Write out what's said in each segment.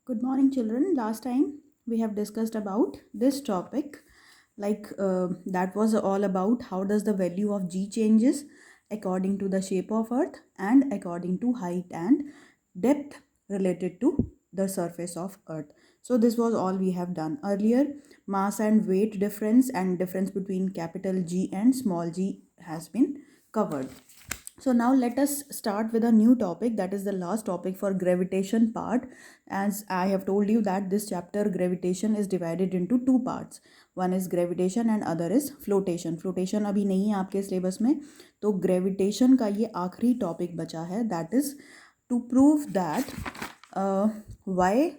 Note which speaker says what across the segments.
Speaker 1: Good morning, children. Last time we have discussed about this topic, that was all about how does the value of g changes according to the shape of Earth and according to height and depth related to the surface of Earth. So this was all we have done earlier. Mass and weight difference and difference between capital G and small g has been covered. So now let us start with a new topic, that is the last topic for gravitation part. As I have told you that this chapter gravitation is divided into two parts. One is gravitation and other is flotation. Flotation अभी नहीं है आपके syllabus में, तो gravitation का ये आखिरी topic बचा है, that is to prove that why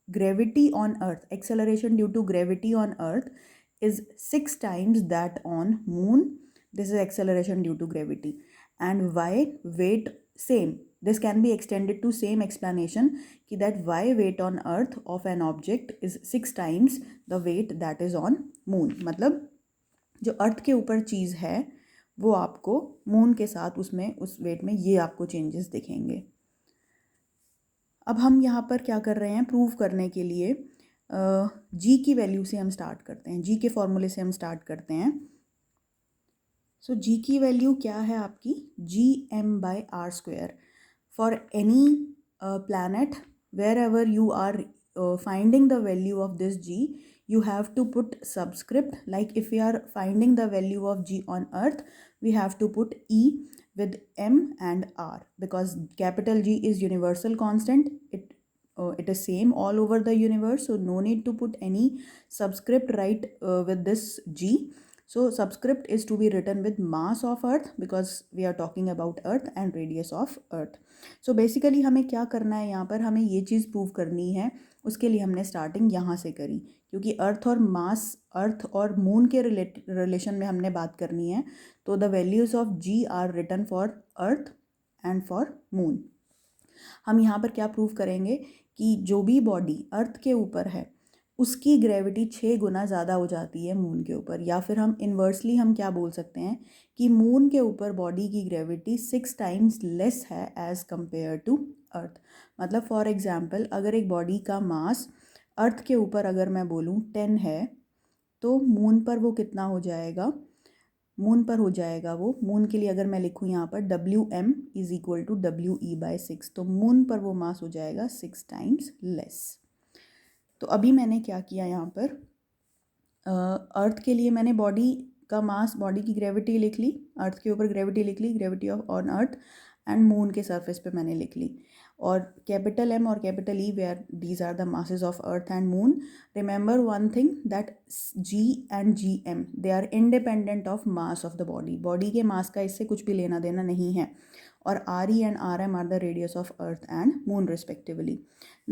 Speaker 1: gravity on earth, acceleration due to gravity on earth is 6 times that on moon. This is acceleration due to gravity. And why weight same, this can be extended to same explanation कि that why weight on earth of an object is 6 times the weight that is on moon. मतलब जो अर्थ के ऊपर चीज़ है वो आपको moon के साथ उसमें उस वेट में ये आपको चेंजेस दिखेंगे. अब हम यहाँ पर क्या कर रहे हैं, प्रूव करने के लिए जी की वैल्यू से हम स्टार्ट करते हैं, जी के फॉर्मूले से हम स्टार्ट करते हैं. सो जी की वैल्यू क्या है आपकी, G M by R square. For any planet, wherever you are finding the value of this g, you have to put subscript. Like if we are finding the value of g on earth, we have to put e with m and r, because capital G is universal constant. It is same all over the universe, so no need to put any subscript right with this g. So subscript is to be written with mass of earth, because we are talking about earth, and radius of earth. So basically हमें क्या करना है, यहाँ पर हमें ये चीज़ prove करनी है. उसके लिए हमने स्टार्टिंग यहाँ से करी, क्योंकि अर्थ और मास, अर्थ और मून के रिलेशन में हमने बात करनी है. तो the values of G are written for earth and for moon. हम यहाँ पर क्या प्रूव करेंगे कि जो भी बॉडी अर्थ के ऊपर है उसकी ग्रेविटी 6 गुना ज़्यादा हो जाती है मून के ऊपर. या फिर हम इन्वर्सली हम क्या बोल सकते हैं कि मून के ऊपर बॉडी की ग्रेविटी 6 टाइम्स लेस है एज़ कम्पेयर टू अर्थ. मतलब फॉर एग्जांपल अगर एक बॉडी का मास अर्थ के ऊपर अगर मैं बोलूँ 10 है, तो मून पर वो कितना हो जाएगा, मून पर हो जाएगा वो, मून के लिए अगर मैं लिखूँ यहाँ पर W M is equal to W E by 6, तो मून पर वो मास हो जाएगा 6 टाइम्स लेस. तो अभी मैंने क्या किया यहाँ पर, अर्थ के लिए मैंने बॉडी का मास, बॉडी की ग्रेविटी लिख ली, अर्थ के ऊपर ग्रेविटी लिख ली, gravity of on earth, and moon के सरफेस पे मैंने लिख ली. और कैपिटल एम और capital E, where these are the masses of earth and moon. Remember one thing, that G and g M they are independent of mass of the body. Body के mass का इससे कुछ भी लेना देना नहीं है. और R E and R M are the radius of earth and moon respectively.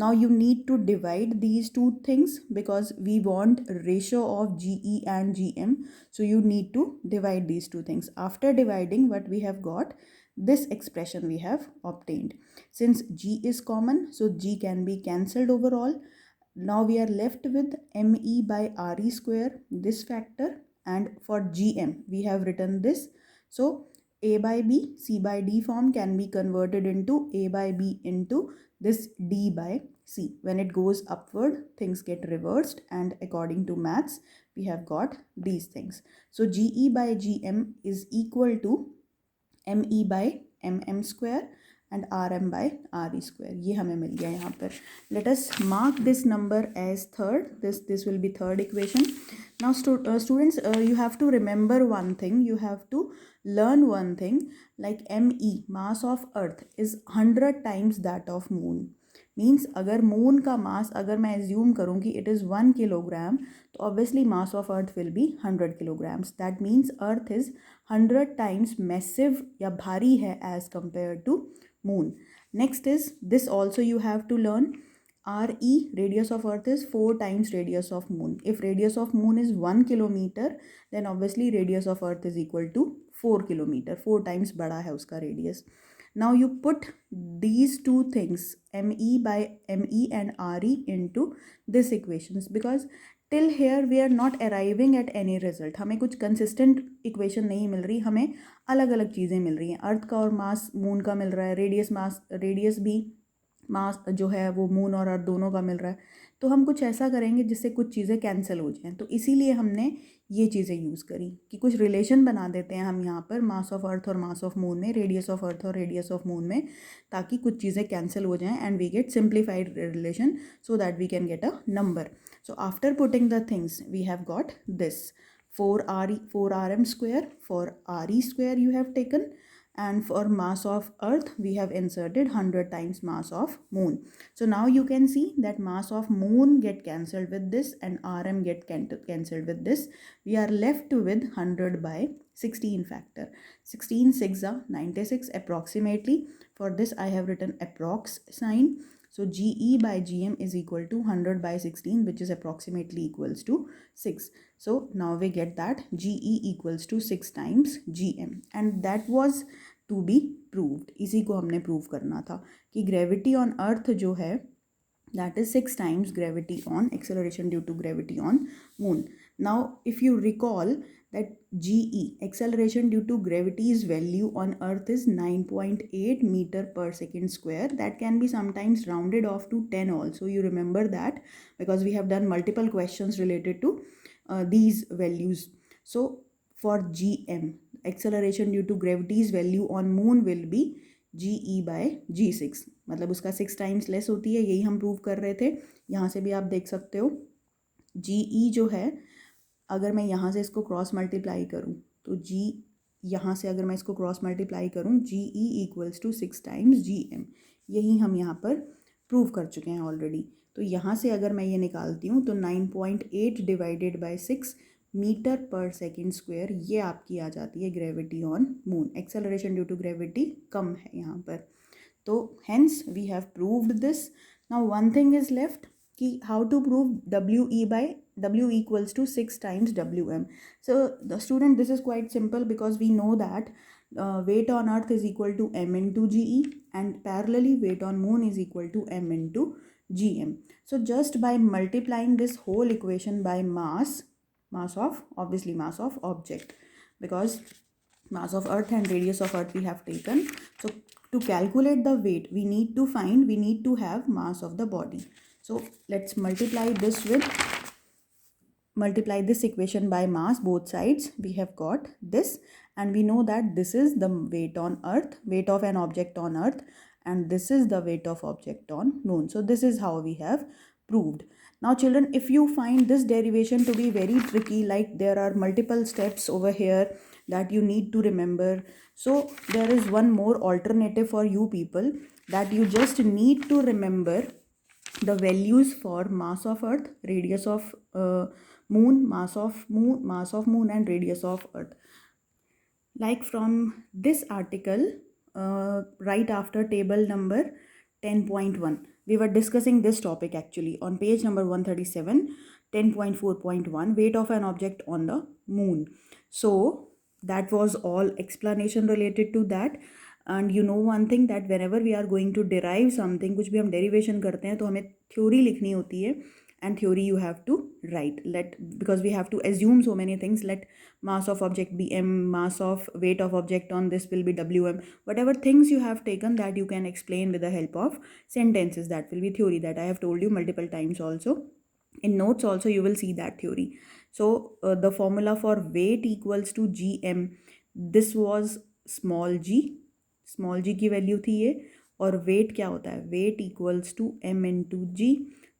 Speaker 1: Now you need to divide these two things, because we want ratio of GE and GM. So you need to divide these two things. After dividing, what we have got, this expression we have obtained. Since G is common, so G can be cancelled overall. Now we are left with ME by RE square, this factor, and for GM we have written this. So A by B, C by D form can be converted into A by B into this D by C. When it goes upward, things get reversed, and according to maths, we have got these things. So GE by GM is equal to ME by MM square and RM by RE square. ये हमें मिल गया यहाँ पर. Let us mark this number as third. This will be third equation. Now students, you have to remember one thing. You have to learn one thing, like ME, mass of earth, is 100 times that of moon. Means अगर moon का mass, अगर मैं assume करूँ कि it is 1 kilogram, तो obviously mass of earth will be 100 kilograms. That means earth is 100 times massive या भारी है as compare to moon. Next is this also you have to learn. RE, radius of earth, is 4 times radius of moon. If radius of moon is 1 kilometer, then obviously radius of earth is equal to 4 kilometer. 4 times बड़ा है उसका radius. Now you put these two things, ME by ME and RE, into this equations, because till here we are not arriving at any result. हमें कुछ consistent equation नहीं मिल रही, हमें अलग अलग चीज़ें मिल रही हैं. अर्थ का और मास मून का मिल रहा है, रेडियस मास, रेडियस भी मास जो है वो मून और अर्थ दोनों का मिल रहा है, तो हम कुछ ऐसा करेंगे जिससे कुछ चीज़ें कैंसिल हो जाएं। तो इसीलिए हमने ये चीज़ें यूज़ करी कि कुछ रिलेशन बना देते हैं हम यहाँ पर मास ऑफ अर्थ और मास ऑफ मून में, रेडियस ऑफ अर्थ और रेडियस ऑफ मून में, ताकि कुछ चीज़ें कैंसिल हो जाएं and we get simplified relation so that we can get a number. So after putting the things, we have got this 4rm square. For re square you have taken, and for mass of earth we have inserted 100 times mass of moon. So now you can see that mass of moon get cancelled with this and rm get cancelled with this. We are left with 100 by 16 factor. 16 6 are 96 approximately. For this I have written approx sign. So GE by GM is equal to 100 by 16, which is approximately equals to 6. So now we get that GE equals to 6 times GM, and that was to be proved. इसी को हमने prove करना था कि gravity on earth जो है that is 6 times gravity on acceleration due to gravity on moon. Now if you recall that GE, acceleration due to gravity's value on earth, is 9.8 meter per second square. That can be sometimes rounded off to 10 also. You remember that because we have done multiple questions related to these values. So for GM, acceleration due to gravity's value on moon will be GE by G6. मतलब उसका 6 times less होती है, यही हम prove कर रहे थे. यहाँ से भी आप देख सकते हो GE जो है, अगर मैं यहाँ से इसको क्रॉस मल्टीप्लाई करूँ तो G, यहाँ से अगर मैं इसको क्रॉस मल्टीप्लाई करूँ GE equals to 6 times GM. यही हम यहाँ पर प्रूव कर चुके हैं ऑलरेडी. तो यहाँ से अगर मैं ये निकालती हूँ तो 9.8 divided by 6 metre per second square, ये आपकी आ जाती है gravity on moon. Acceleration due to gravity कम है यहाँ पर. तो hence we have proved this. Now one thing is left कि how to prove W equals to 6 times WM. So the student, this is quite simple because we know that weight on earth is equal to M into GE, and parallelly weight on moon is equal to M into GM. So just by multiplying this whole equation by mass of, obviously mass of object, because mass of earth and radius of earth we have taken. So to calculate the weight we need to have mass of the body. So let's multiply this equation by mass both sides. We have got this, and we know that this is the weight on earth, weight of an object on earth, and this is the weight of object on moon. So this is how we have proved. Now children, if you find this derivation to be very tricky, like there are multiple steps over here that you need to remember, so there is one more alternative for you people, that you just need to remember the values for mass of earth, radius of moon, mass of moon and radius of earth. Like from this article, right after table number 10.1, we were discussing this topic actually on page number 137, 10.4.1, weight of an object on the moon. So that was all explanation related to that. And you know one thing, that whenever we are going to derive something, कुछ भी हम derivation करते हैं तो हमें theory लिखनी होती है, and theory you have to write, because we have to assume so many things. Let mass of object be M, mass of weight of object on this will be WM. Whatever things you have taken, that you can explain with the help of sentences, that will be theory, that I have told you multiple times also. In notes also you will see that theory. So the formula for weight equals to GM, this was small g की value थी ये, और weight क्या होता है, weight equals to m into g.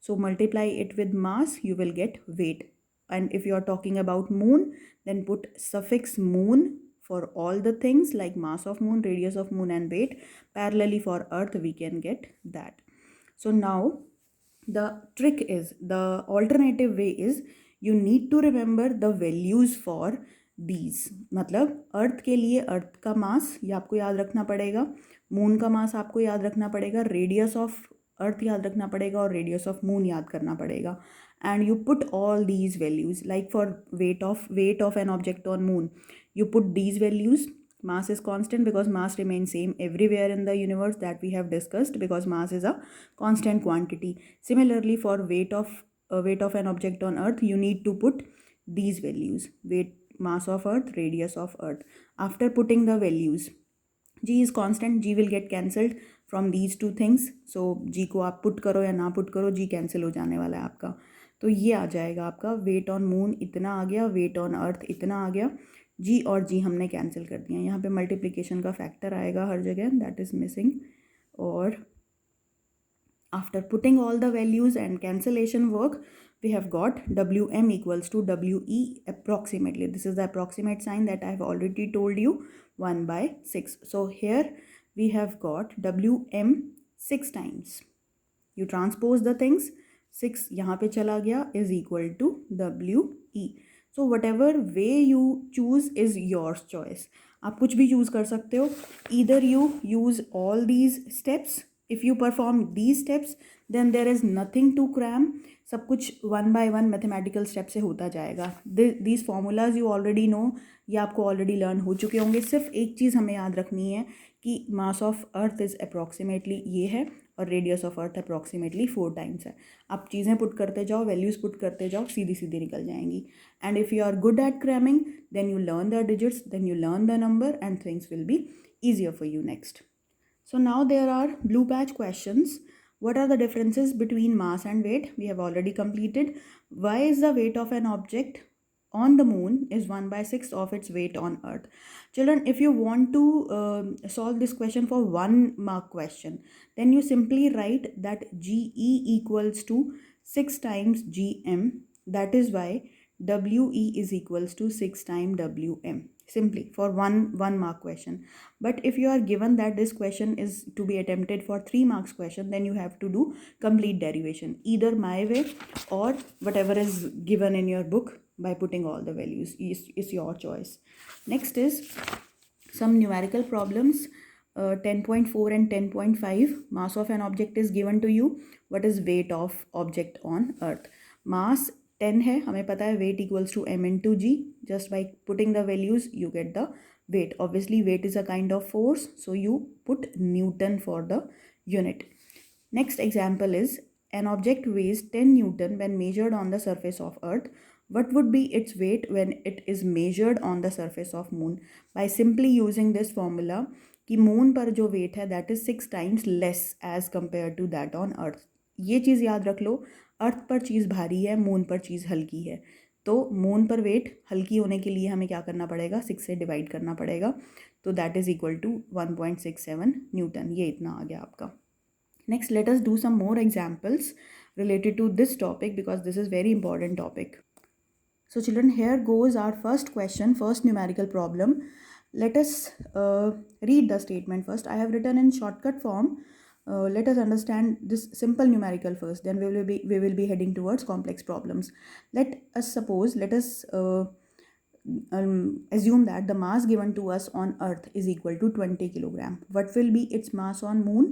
Speaker 1: So multiply it with mass, you will get weight. And if you are talking about moon, then put suffix moon for all the things like mass of moon, radius of moon and weight. Parallelly for earth we can get that. So now the trick is, the alternative way is, you need to remember the values for these. मतलब अर्थ के लिए अर्थ का मास ये आपको याद रखना पड़ेगा, moon का मास आपको याद रखना पड़ेगा, रेडियस ऑफ अर्थ याद रखना पड़ेगा और रेडियस ऑफ मून याद करना पड़ेगा. And you put all these values, like for weight of an object on moon, you put these values. Mass is constant because mass remains same everywhere in the universe, that we have discussed, because mass is a constant quantity. Similarly for weight of an object on earth, you need to put these values: weight, mass of earth, radius of earth. After putting the values, g is constant, g will get cancelled. From these two things. So g को आप put करो या ना put करो, जी cancel हो जाने वाला है आपका. तो ये आ जाएगा आपका वेट ऑन मून इतना आ गया, वेट ऑन अर्थ इतना आ गया. जी और जी हमने कैंसिल कर दिया. यहाँ पे मल्टीप्लिकेशन का फैक्टर आएगा हर जगह, दैट इज़ मिसिंग. और after putting all the values and cancellation work, we have got Wm equals to We approximately. This is the approximate sign that I have already told you, 1 by 6. So here we have got Wm 6 times. You transpose the things, 6 यहाँ पे चला गया is equal to We. So whatever way you choose is your choice. आप कुछ भी choose कर सकते हो. Either you use all these steps. If you perform these steps, then there is nothing to cram. सब कुछ one by one mathematical step से होता जाएगा. These formulas you already know, ये आपको ऑलरेडी लर्न हो चुके होंगे. सिर्फ एक चीज़ हमें याद रखनी है कि mass of earth is approximately ये है और radius of earth approximately 4 times है. आप चीज़ें पुट करते जाओ, वैल्यूज़ पुट करते जाओ, सीधी सीधी निकल जाएंगी. And if you are good at cramming, then you learn the digits, then you learn the number and things will be easier for you next. So now there are blue patch questions. What are the differences between mass and weight? We have already completed. Why is the weight of an object on the moon is 1 by 6 of its weight on earth? Children, if you want to solve this question for 1 mark question, then you simply write that GE equals to 6 times GM. That is why WE is equals to 6 times WM. Simply for one mark question. But if you are given that this question is to be attempted for 3 marks question, then you have to do complete derivation, either my way or whatever is given in your book by putting all the values. Is your choice. Next is some numerical problems. 10.4 and 10.5. Mass of an object is given to you. What is weight of object on earth? Mass 10 है, हमें पता है weight equals to m into g. Just by putting the values you get the weight. Obviously weight is a kind of force, so you put Newton for the unit. Next example is an object weighs 10 Newton when measured on the surface of earth. What would be its weight when it is measured on the surface of moon? By simply using this formula कि moon पर जो weight है that is 6 times less as compare to that on earth. ये चीज़ याद रख लो, अर्थ पर चीज़ भारी है, मून पर चीज़ हल्की है. तो मून पर वेट हल्की होने के लिए हमें क्या करना पड़ेगा, 6 से डिवाइड करना पड़ेगा. तो that is equal to 1.67 newton. ये इतना आ गया आपका. Next let us do some more examples related to this topic because this is very important topic. So children, here goes our first question, first numerical problem. Let us read the statement first. I have written in shortcut form. Let us understand this simple numerical first, then we will be heading towards complex problems. Let us assume that the mass given to us on earth is equal to 20 kilogram. What will be its mass on moon?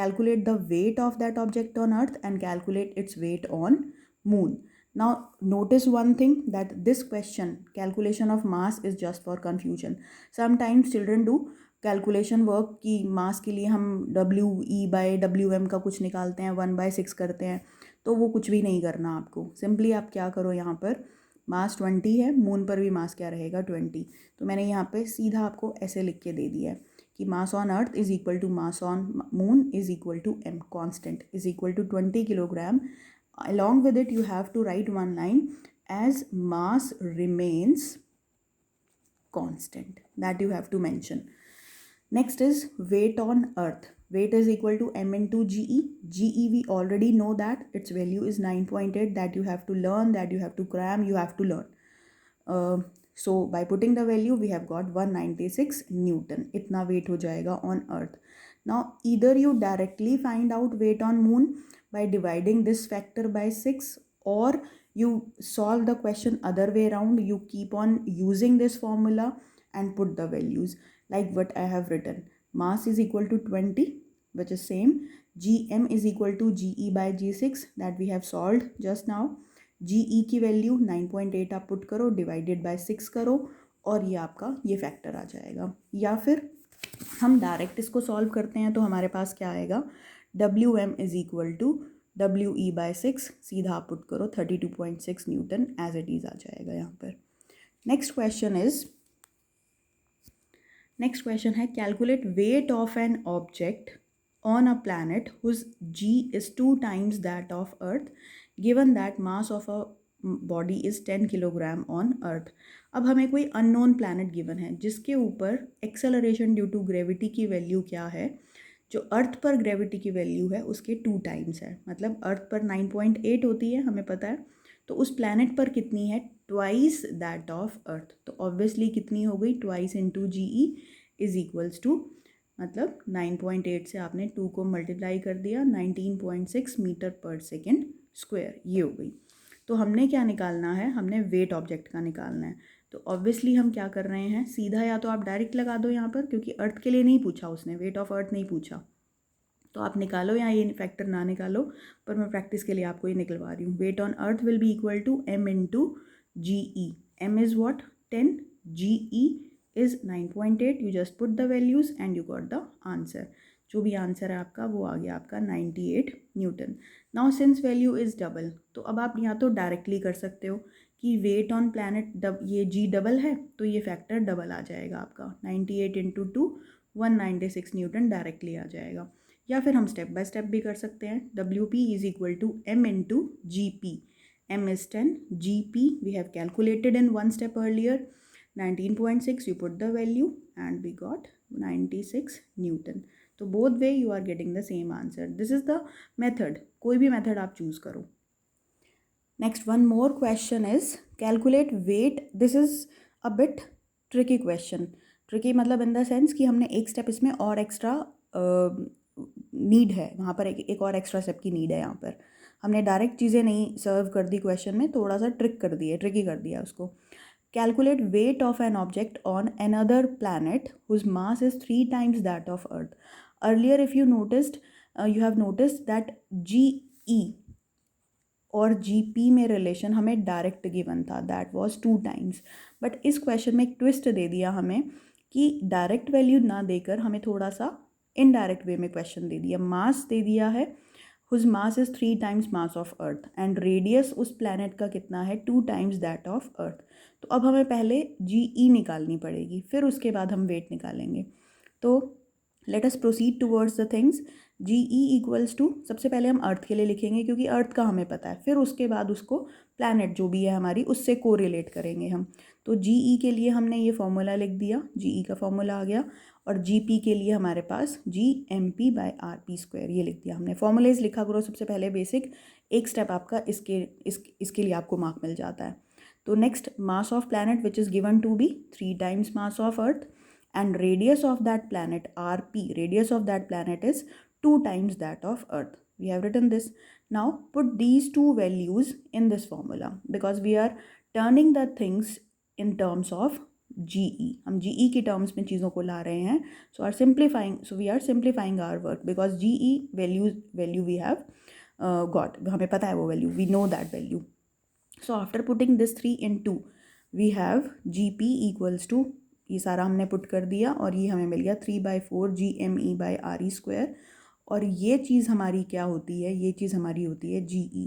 Speaker 1: Calculate the weight of that object on earth and calculate its weight on moon. Now notice one thing, that this question calculation of mass is just for confusion. Sometimes children do calculation work की मास के लिए हम WE/WM का कुछ निकालते हैं, 1/6 करते हैं. तो वो कुछ भी नहीं करना आपको. सिंपली आप क्या करो, यहाँ पर मास 20 है, मून पर भी मास क्या रहेगा 20. तो मैंने यहाँ पे सीधा आपको ऐसे लिख के दे दिया है कि mass on earth is equal to mass on moon is equal to m constant is equal to 20 kilogram. Along with it you have to write one line as mass remains constant, that you have to mention. Next is weight on earth. Weight is equal to m into GE. GE we already know that its value is 9.8. that you have to learn, that you have to cram, you have to learn. So by putting the value we have got 196 Newton. इतना weight हो जाएगा on earth. Now either you directly find out weight on moon by dividing this factor by 6, or you solve the question other way around. You keep on using this formula and put the values like what I have written. Mass is equal to 20, which is same. GM is equal to GE by G6, that we have solved just now. GE की value 9.8 आप put करो, divided by 6 करो, और ये आपका ये factor आ जाएगा. या फिर हम डायरेक्ट इसको सॉल्व करते हैं तो हमारे पास क्या आएगा, WM is equal to WE/6. सीधा आप पुट करो 32.6 न्यूटन एज इट इज़ आ जाएगा यहाँ पर. नेक्स्ट क्वेश्चन है calculate weight of an object on a planet whose g is 2 times that of earth, given that mass of a body is 10 kilogram on earth. अब हमें कोई unknown planet given है जिसके ऊपर एक्सेलरेशन ड्यू टू ग्रेविटी की value क्या है, जो अर्थ पर ग्रेविटी की वैल्यू है उसके 2 टाइम्स है. मतलब अर्थ पर 9.8 होती है हमें पता है, तो उस प्लैनेट पर कितनी है, ट्वाइस दैट ऑफ अर्थ. तो ऑब्वियसली कितनी हो गई, twice into G E is equals to, मतलब 9.8 से आपने 2 को मल्टीप्लाई कर दिया, 19.6 मीटर पर सेकेंड स्क्वायर, ये हो गई. तो हमने क्या निकालना है, हमने वेट ऑब्जेक्ट का निकालना है. तो ऑब्वियसली हम क्या कर रहे हैं, सीधा या तो आप डायरेक्ट लगा दो यहाँ पर, क्योंकि अर्थ के लिए नहीं पूछा उसने, वेट ऑफ अर्थ नहीं पूछा, तो आप निकालो या ये फैक्टर ना निकालो, पर मैं प्रैक्टिस के लिए आपको ये निकलवा रही हूँ. Weight on earth will be equal to M into G E. M is what, 10, G E is 9.8. You just put the values and you got the answer. जो भी आंसर है आपका वो आ गया आपका 98 Newton. Now since value is double, तो अब आप या तो डायरेक्टली कर सकते हो कि वेट ऑन प्लैनेट ये जी डबल है तो ये फैक्टर डबल आ जाएगा आपका, 98 इंटू 2 196 न्यूटन डायरेक्टली आ जाएगा. या फिर हम स्टेप बाय स्टेप भी कर सकते हैं. W P is equal to M into ji P. M is 10, g P we have calculated in one step earlier, 19.6. You put the value and we got 96 newton. तो both way you are getting the same answer. This is the method, कोई भी method आप choose करो. Next one more question is calculate weight. This is a bit tricky question. Tricky मतलब in the sense कि हमने एक step इसमें और एक्स्ट्रा नीड है, वहाँ पर एक और एक्स्ट्रा स्टेप की नीड है. यहाँ पर हमने डायरेक्ट चीज़ें नहीं सर्व कर दी क्वेश्चन में, थोड़ा सा ट्रिकी कर दिया उसको. Calculate weight of an object on another planet whose mass is 3 times that of earth. Earlier if you have noticed that g E और जी पी में रिलेशन हमें डायरेक्ट गिवन था, दैट वॉज 2 टाइम्स. बट इस question में एक twist दे दिया हमें कि डायरेक्ट वैल्यू ना देकर हमें थोड़ा सा इनडायरेक्ट वे में क्वेश्चन दे दिया. मास दे दिया है, whose mass is 3 times mass of earth, and radius उस प्लैनेट का कितना है, 2 टाइम्स दैट ऑफ अर्थ. तो अब हमें पहले जी ई निकालनी पड़ेगी, फिर उसके बाद हम वेट निकालेंगे. तो let us proceed towards the things. G E equals to, सबसे पहले हम अर्थ के लिए लिखेंगे क्योंकि अर्थ का हमें पता है, फिर उसके बाद उसको प्लैनेट जो भी है हमारी उससे कोरिलेट करेंगे हम. तो जी ई के लिए हमने ये फॉर्मूला लिख दिया, जी ई का फॉर्मूला आ गया, और जी पी के लिए हमारे पास g M P by R P square, ये लिख दिया हमने. फॉर्मूलेज लिखा करो सबसे पहले बेसिक, एक स्टेप आपका इसके लिए आपको मार्क मिल जाता है. तो next, mass of planet which is given to be 3 times mass of earth, and radius of that planet rp, radius of that planet is 2 times that of earth. We have written this. Now put these two values in this formula because we are turning the things in terms of GE. हम GE की terms में चीज़ों को ला रहे हैं. So we are simplifying our work because GE value we have got, हमें पता है वो value, we know that value. So after putting this 3 in 2, we have GP equals to, ये सारा हमने पुट कर दिया और ये हमें मिल गया 3/4 G M E by R E square. और ये चीज़ हमारी क्या होती है, ये चीज़ हमारी होती है जी ई.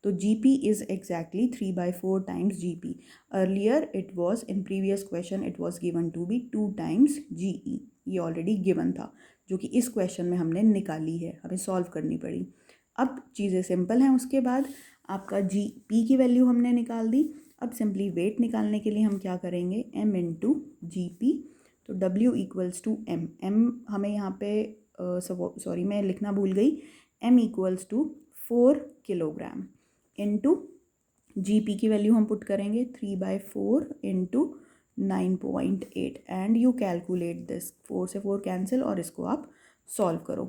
Speaker 1: तो g P is exactly 3/4 times g P. Earlier it was in previous question it was given to be 2 times g E. ये ऑलरेडी गिवन था जो कि इस क्वेश्चन में हमने निकाली है, हमें सॉल्व करनी पड़ी. अब चीज़ें सिंपल हैं. उसके बाद आपका जी पी की वैल्यू हमने निकाल दी. अब सिंपली वेट निकालने के लिए हम क्या करेंगे, m इंटू जी पी. तो w इक्वल्स टू m. हमें यहाँ पे सॉरी मैं लिखना भूल गई, m equals to 4 kilogram into ji P की वैल्यू हम पुट करेंगे 3/4 into 9.8 and you calculate this. 4 से 4 कैंसिल और इसको आप सॉल्व करो.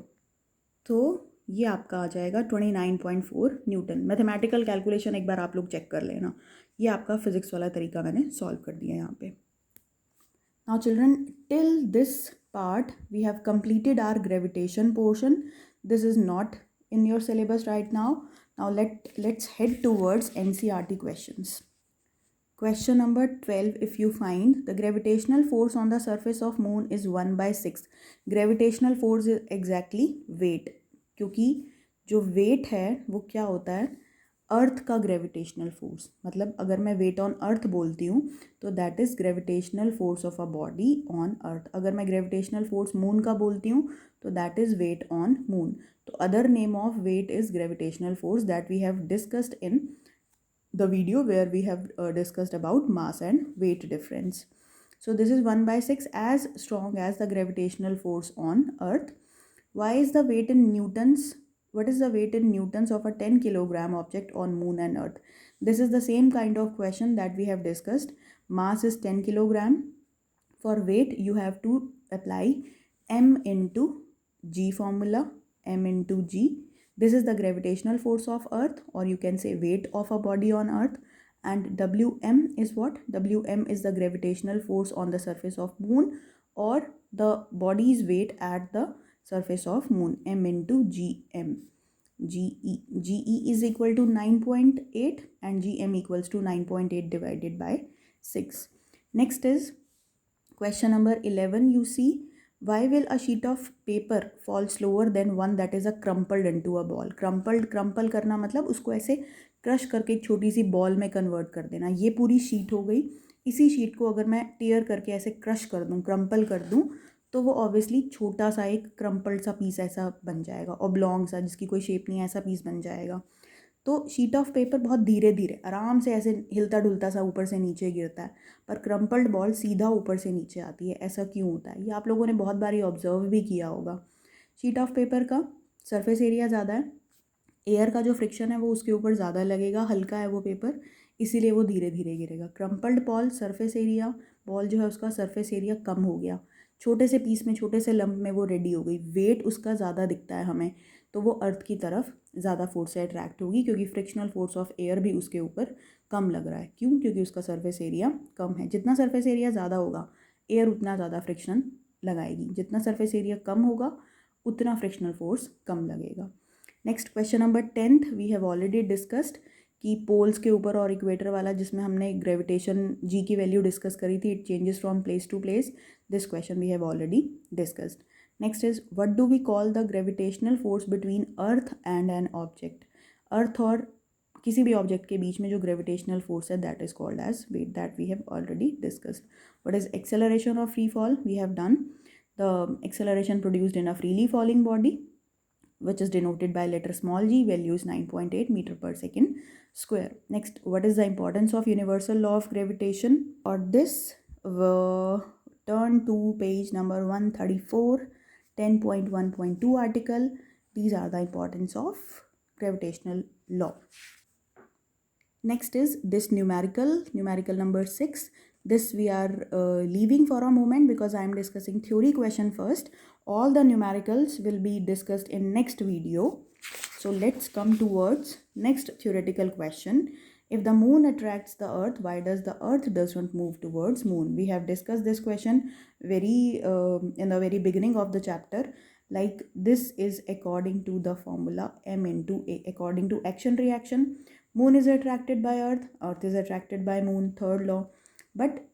Speaker 1: तो ये आपका आ जाएगा 29.4 न्यूटन. मैथमेटिकल कैलकुलेशन एक बार आप लोग चेक कर लेना. ये आपका फिजिक्स वाला तरीका मैंने सॉल्व कर दिया यहाँ पे. Now children, till this part we have completed our gravitation portion. This is not in your syllabus right now. Now let's head towards NCERT questions. Question number 12, if you find the gravitational force on the surface of moon is 1/6. Gravitational force is exactly weight, क्योंकि जो weight है वो क्या होता है, अर्थ का gravitational force, मतलब अगर मैं वेट ऑन अर्थ बोलती हूँ तो that is gravitational force of a body on earth. अगर मैं ग्रेविटेशनल फोर्स मून का बोलती हूँ तो that is weight on moon. तो other name of weight is gravitational force that we have discussed in the video where we have discussed about mass and weight difference. So this is 1 by 6 as strong as the gravitational force on earth. Why is the weight in newtons? What is the weight in newtons of a 10 kilogram object on moon and earth? This is the same kind of question that we have discussed. Mass is 10 kilogram. For weight you have to apply m into g formula, m into g. This is the gravitational force of earth, or you can say weight of a body on earth. And Wm is what? Wm is the gravitational force on the surface of moon, or the body's weight at the surface of moon. M into Gm. Ge is equal to 9.8 and Gm equals to 9.8 divided by 6. Next is question number 11. You see, why will a sheet of paper fall slower than one that is a crumpled into a ball? crumple करना मतलब उसको ऐसे crush करके एक छोटी सी ball में convert कर देना. ये पूरी शीट हो गई. इसी शीट को अगर मैं टेयर करके ऐसे क्रश कर दूँ, क्रम्पल कर दूँ, तो वो ऑब्वियसली छोटा सा एक क्रम्पल्ड सा पीस ऐसा बन जाएगा, ऑब्लॉन्ग सा, जिसकी कोई शेप नहीं है, ऐसा पीस बन जाएगा. तो शीट ऑफ पेपर बहुत धीरे धीरे आराम से ऐसे हिलता डुलता सा ऊपर से नीचे गिरता है, पर क्रम्पल्ड बॉल सीधा ऊपर से नीचे आती है. ऐसा क्यों होता है? ये आप लोगों ने बहुत बारी ऑब्जर्व भी किया होगा. शीट ऑफ पेपर का सरफेस एरिया ज़्यादा है, एयर का जो फ्रिक्शन है वो उसके ऊपर ज़्यादा लगेगा, हल्का है वो पेपर, इसीलिए वो धीरे धीरे गिरेगा. Crumpled ball surface area, ball जो है उसका सरफेस एरिया कम हो गया, छोटे से पीस में, छोटे से लंप में वो रेडी हो गई, वेट उसका ज़्यादा दिखता है हमें, तो वो अर्थ की तरफ ज़्यादा फोर्स से अट्रैक्ट होगी, क्योंकि फ्रिक्शनल फोर्स ऑफ एयर भी उसके ऊपर कम लग रहा है. क्यों? क्योंकि उसका सरफेस एरिया कम है. जितना सरफेस एरिया ज़्यादा होगा एयर उतना ज़्यादा फ्रिक्शन लगाएगी, जितना सरफेस एरिया कम होगा उतना फ्रिक्शनल फोर्स कम लगेगा. Next question number 10th we have already discussed कि पोल्स के ऊपर और इक्वेटर वाला, जिसमें हमने ग्रेविटेशन जी की वैल्यू डिस्कस करी थी, it changes from place to place. This question we have already discussed. Next is, what do we call the gravitational force between earth and an object? Earth और किसी भी object के बीच में जो ग्रेविटेशनल फोर्स है that is called as weight, that we have already discussed. What is acceleration of free fall? We have done the acceleration produced in a freely falling body, which is denoted by letter small g, value is 9.8 meter per second square. Next, what is the importance of universal law of gravitation? Or this, turn to page number 134, 10.1.2 article. These are the importance of gravitational law. Next is this numerical number 6. This we are leaving for a moment because I am discussing theory question first. All the numericals will be discussed in next video. So let's come towards next theoretical question. If the moon attracts the earth, why does the earth doesn't move towards moon? We have discussed this question in the very beginning of the chapter. Like, this is according to the formula m into a, according to action reaction. Moon is attracted by earth, earth is attracted by moon, third law. But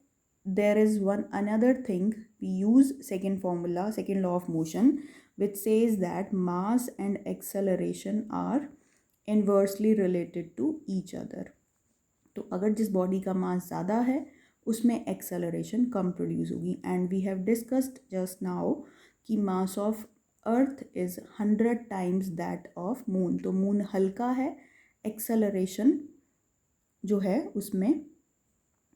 Speaker 1: there is another thing. We use second formula, second law of motion, which says that mass and acceleration are inversely related to each other. तो अगर जिस body का मास ज़्यादा है उसमें acceleration कम produce होगी. And we have discussed just now कि mass of earth is 100 times that of moon. तो मून हल्का है, एक्सेलरेशन जो है उसमें,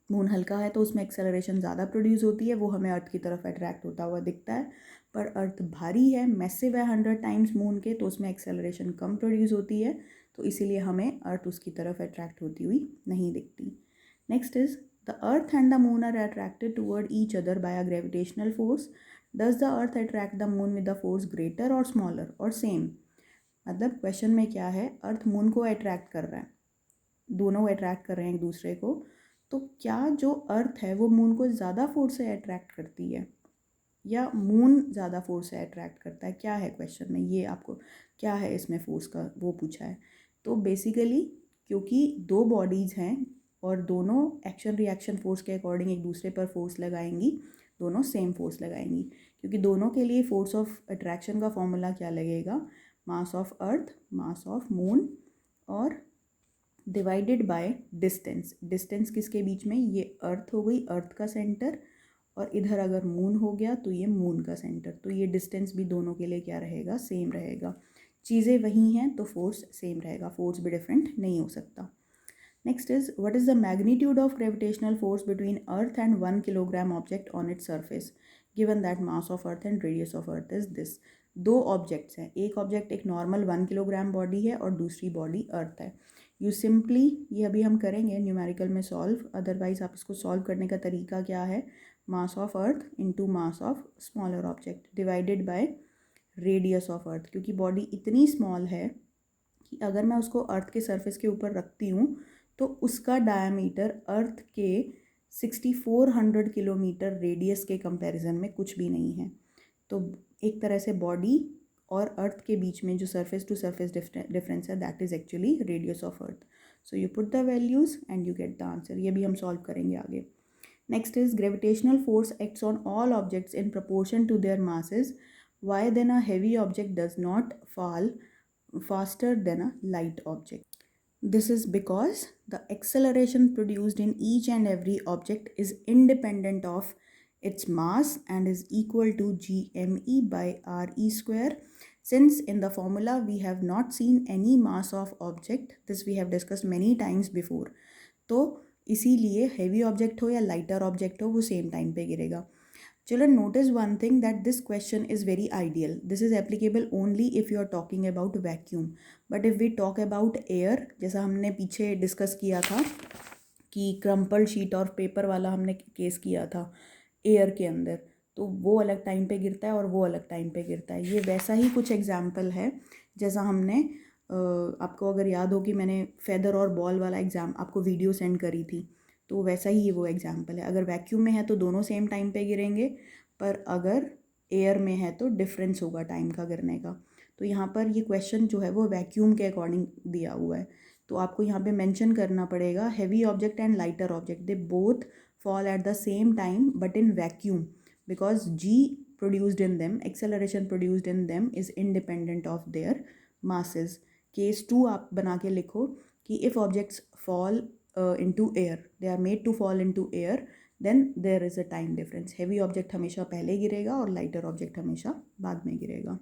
Speaker 1: मून हल्का है तो उसमें एक्सेलरेशन ज़्यादा प्रोड्यूस होती है, वो हमें अर्थ की तरफ अट्रैक्ट होता हुआ दिखता है. पर अर्थ भारी है, मैसिव है 100 टाइम्स मून के, तो उसमें एक्सेलरेशन कम प्रोड्यूस होती है, तो इसीलिए हमें अर्थ उसकी तरफ अट्रैक्ट होती हुई नहीं दिखती. Next is, the earth and the moon are attracted toward each other by a gravitational force. Does the earth attract the moon with the force greater और स्मॉलर और सेम? मतलब क्वेश्चन में क्या है, अर्थ मून को attract कर रहा है, दोनों अट्रैक्ट कर रहे हैं एक दूसरे को, तो क्या जो अर्थ है वो मून को ज़्यादा फोर्स से अट्रैक्ट करती है या मून ज़्यादा फोर्स से अट्रैक्ट करता है? क्या है क्वेश्चन में, ये आपको क्या है इसमें फोर्स का वो पूछा है. तो बेसिकली क्योंकि दो बॉडीज़ हैं और दोनों एक्शन रिएक्शन फोर्स के अकॉर्डिंग एक दूसरे पर फोर्स लगाएंगी, दोनों सेम फोर्स लगाएंगी, क्योंकि दोनों के लिए फोर्स ऑफ अट्रैक्शन का फॉर्मूला क्या लगेगा, मास of earth, mass of moon और डिवाइडेड बाय डिस्टेंस। डिस्टेंस किसके बीच में, ये अर्थ हो गई, अर्थ का सेंटर, और इधर अगर मून हो गया तो ये मून का सेंटर। तो ये डिस्टेंस भी दोनों के लिए क्या रहेगा, सेम रहेगा। चीज़ें वही हैं तो फोर्स सेम रहेगा, फोर्स भी डिफरेंट नहीं हो सकता। Next is, what is the magnitude of gravitational force between Earth and 1 kilogram object on its surface, given that mass of Earth and radius of Earth is this? दो objects हैं, एक object एक normal 1 kilogram body है और दूसरी body earth है। You simply, ये अभी हम करेंगे न्यूमेरिकल में सॉल्व, अदरवाइज आप इसको सॉल्व करने का तरीका क्या है, मास of earth into mass of smaller object divided by radius of अर्थ। क्योंकि बॉडी इतनी स्मॉल है कि अगर मैं उसको अर्थ के सरफेस के ऊपर रखती हूँ तो उसका डायमीटर अर्थ के 6400 किलोमीटर रेडियस के कंपैरिजन में कुछ भी नहीं है। तो एक तरह से बॉडी और अर्थ के बीच में जो सरफेस टू सरफेस डिफरेंस है, that is actually radius of earth. So you put the values and you get the answer. ये भी हम सॉल्व करेंगे आगे। Next is, gravitational force acts on all objects in proportion to their masses, why then a heavy object does not fall faster than a light object. This is because the acceleration produced in each and every object is independent of its mass and is equal to gme by re square. Since in the formula we have not seen any mass of object, this we have discussed many times before, तो इसीलिए heavy object हो या lighter object हो वो same time पे गिरेगा। Children, notice one thing, that this question is very ideal. This is applicable only if you are talking about vacuum. But if we talk about air, जैसा हमने पीछे discuss किया था कि क्रम्पल्ड शीट और paper वाला हमने केस किया था एयर के अंदर, तो वो अलग टाइम पे गिरता है और वो अलग टाइम पे गिरता है। ये वैसा ही कुछ एग्जाम्पल है जैसा हमने आपको अगर याद हो कि मैंने फेदर और बॉल वाला एग्जाम आपको वीडियो सेंड करी थी, तो वैसा ही वो एग्जाम्पल है। अगर वैक्यूम में है तो दोनों सेम टाइम पे गिरेंगे, पर अगर एयर में है तो डिफरेंस होगा टाइम का गिरने का। तो यहाँ पर ये क्वेश्चन जो है वो वैक्यूम के अकॉर्डिंग दिया हुआ है, तो आपको यहाँ पे मेंशन करना पड़ेगा heavy object and lighter object they both fall at the same time but in vacuum, because G produced in them, acceleration produced in them is independent of their masses. Case 2 आप बना के लिखो कि if objects fall into air, they are made to fall into air, then there is a time difference. heavy object हमेशा पहले गिरेगा और lighter object हमेशा बाद में गिरेगा।